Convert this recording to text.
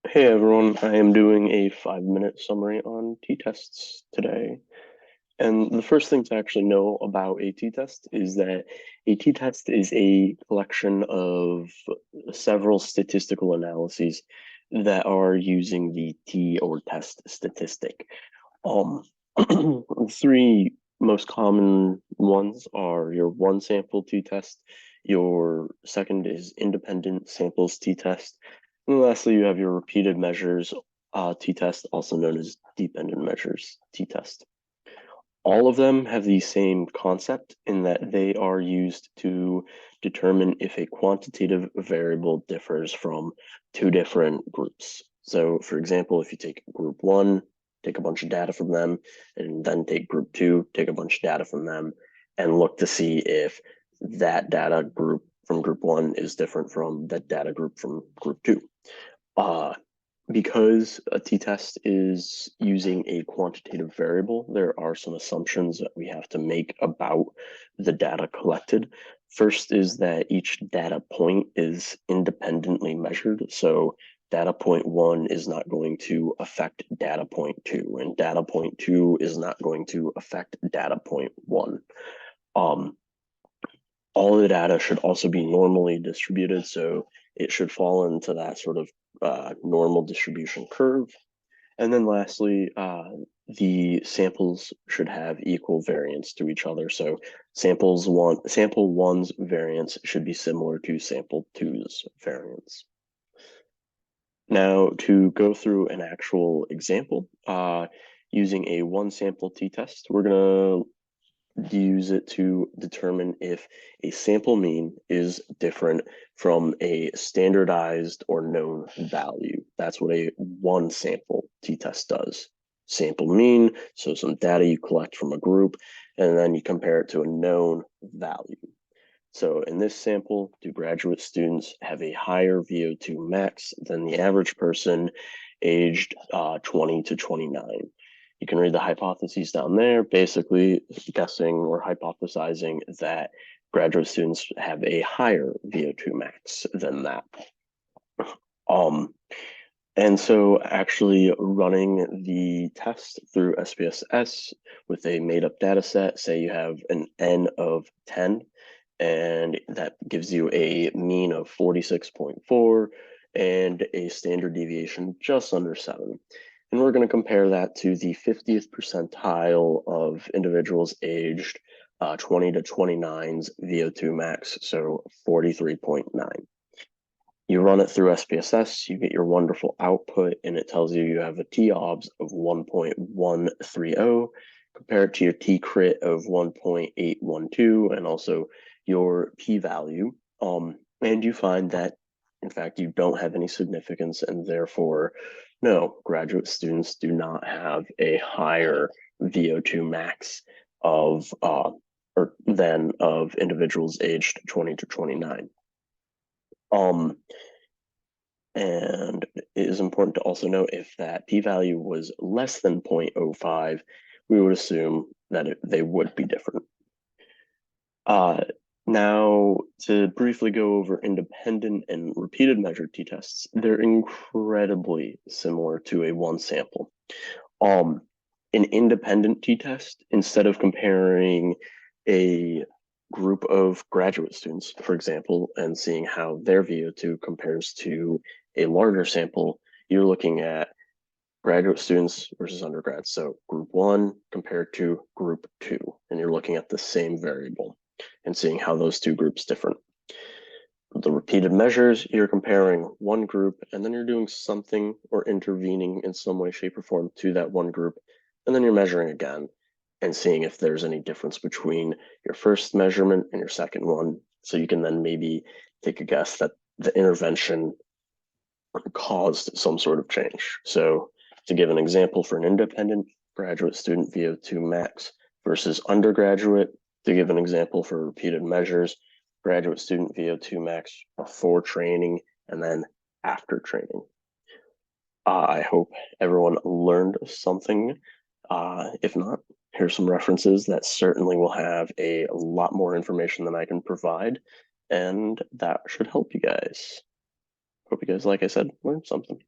Hey everyone, I am doing a 5-minute summary on t-tests today. And the first thing to actually know about a t-test is that a t-test is a collection of several statistical analyses that are using the t or test statistic. Um, three most common ones are your one sample t-test, your second is independent samples t-test, and lastly you have your repeated measures t-test, also known as dependent measures t-test. All of them have the same concept in that they are used to determine if a quantitative variable differs from two different groups. So, for example, if you take group one, take a bunch of data from them, and then take group two, take a bunch of data from them, and look to see if that data group from group one is different from that data group from group two. Uh, because a t-test is using a quantitative variable, there are some assumptions that we have to make about the data collected. First is that each data point is independently measured. So data point one is not going to affect data point two, and data point two is not going to affect data point one. Um, all of the data should also be normally distributed, so it should fall into that sort of normal distribution curve. And then lastly, the samples should have equal variance to each other. So sample one's variance should be similar to sample two's variance. Now, to go through an actual example, using a one sample t-test, we're going to use it to determine if a sample mean is different from a standardized or known value. That's what a one sample t-test does. Sample mean, so some data you collect from a group, and then you compare it to a known value. So in this sample, do graduate students have a higher VO2 max than the average person aged 20 to 29? You can read the hypotheses down there, basically guessing or hypothesizing that graduate students have a higher VO2 max than that. Um, and so actually running the test through SPSS with a made-up data set, say you have an N of 10, and that gives you a mean of 46.4 and a standard deviation just under 7. And we're going to compare that to the 50th percentile of individuals aged 20 to 29's VO2 max, so 43.9. You run it through SPSS, you get your wonderful output, and it tells you you have a t-obs of 1.130 compared to your t-crit of 1.812 and also your p-value. And you find that, in fact, you don't have any significance, and therefore, no, graduate students do not have a higher VO2 max of or than of individuals aged 20 to 29. And it is important to also note if that p-value was less than 0.05, we would assume that they would be different. Now, to briefly go over independent and repeated measure t-tests, they're incredibly similar to a one sample. An independent t-test, instead of comparing a group of graduate students, for example, and seeing how their VO2 compares to a larger sample, you're looking at graduate students versus undergrads. So group one compared to group two, and you're looking at the same variable and seeing how those two groups differ. The repeated measures, you're comparing one group and then you're doing something or intervening in some way, shape, or form to that one group, and then you're measuring again and seeing if there's any difference between your first measurement and your second one. So you can then maybe take a guess that the intervention caused some sort of change. So to give an example for an independent graduate student VO2 max versus undergraduate, to give an example for repeated measures, graduate student VO2 max before training and then after training. I hope everyone learned something. If not, here's some references that certainly will have a lot more information than I can provide, and that should help you guys. Hope you guys, like I said, learned something.